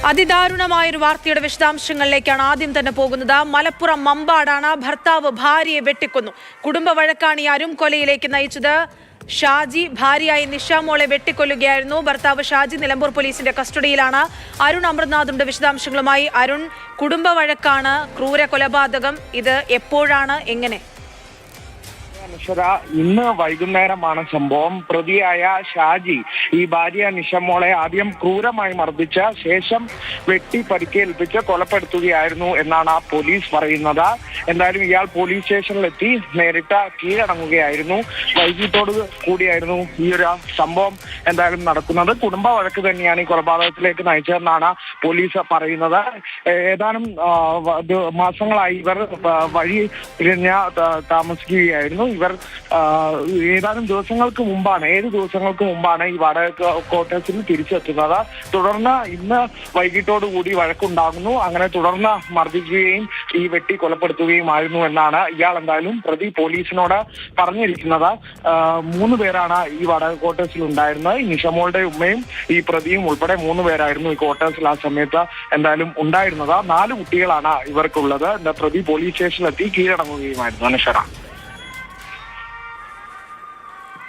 അതിദാരുണമായൊരു വാർത്തയുടെ വിശദാംശങ്ങളിലേക്കാണ് ആദ്യം തന്നെ പോകുന്നത്. മലപ്പുറം മമ്പാടാണ് ഭർത്താവ് ഭാര്യയെ വെട്ടിക്കൊന്നു. കുടുംബ വഴക്കാണ് ഈ അരും കൊലയിലേക്ക് നയിച്ചത്. ഷാജി ഭാര്യയായി നിഷാമോളെ വെട്ടിക്കൊല്ലുകയായിരുന്നു. ഭർത്താവ് ഷാജി നിലമ്പൂർ പോലീസിന്റെ കസ്റ്റഡിയിലാണ്. അരുൺ അമൃതനാഥുണ്ട് വിശദാംശങ്ങളുമായി. അരുൺ, കുടുംബ വഴക്കാണ്, ക്രൂര കൊലപാതകം, ഇത് എപ്പോഴാണ്, എങ്ങനെ? ഇന്ന് വൈകുന്നേരമാണ് സംഭവം. പ്രതിയായ ഷാജി ഈ ഭാര്യ നിഷമോളെ ആദ്യം ക്രൂരമായി മർദ്ദിച്ച ശേഷം വെട്ടി പരിക്കേൽപ്പിച്ച് കൊലപ്പെടുത്തുകയായിരുന്നു എന്നാണ് പോലീസ് പറയുന്നത്. എന്തായാലും ഇയാൾ പോലീസ് സ്റ്റേഷനിലെത്തി നേരിട്ട് കീഴടങ്ങുകയായിരുന്നു. വൈകിട്ടോട് കൂടിയായിരുന്നു ഈ ഒരു സംഭവം എന്തായാലും നടക്കുന്നത്. കുടുംബ വഴക്ക് തന്നെയാണ് ഈ കൊലപാതകത്തിലേക്ക് നയിച്ചതെന്നാണ് പോലീസ് പറയുന്നത്. ഏതാനും മാസങ്ങളായി ഇവർ വഴി തിരിഞ്ഞ് താമസിക്കുകയായിരുന്നു. ഇവർ ഏതാനും ദിവസങ്ങൾക്ക് മുമ്പാണ് ഈ വാടക ക്വാർട്ടേഴ്സിൽ തിരിച്ചെത്തുന്നത്. തുടർന്ന് ഇന്ന് വൈകിട്ടോടുകൂടി വഴക്കുണ്ടാകുന്നു. അങ്ങനെ തുടർന്ന് മർദ്ദിക്കുകയും ഈ വെട്ടി കൊലപ്പെടുത്തുകയുമായിരുന്നു എന്നാണ് ഇയാൾ എന്തായാലും പ്രതി പോലീസിനോട് പറഞ്ഞിരിക്കുന്നത്. 3 പേരാണ് ഈ വാടക ക്വാർട്ടേഴ്സിൽ ഉണ്ടായിരുന്നത്. ഈ നിഷമോളുടെ ഉമ്മയും ഈ പ്രതിയും ഉൾപ്പെടെ 3 പേരായിരുന്നു ഈ ക്വാർട്ടേഴ്സിൽ ആ സമയത്ത് എന്തായാലും ഉണ്ടായിരുന്നത്. 4 കുട്ടികളാണ് ഇവർക്കുള്ളത്. പ്രതി പോലീസ് സ്റ്റേഷനിലെത്തി കീഴടങ്ങുകയുമായിരുന്നു. അനുഷറ.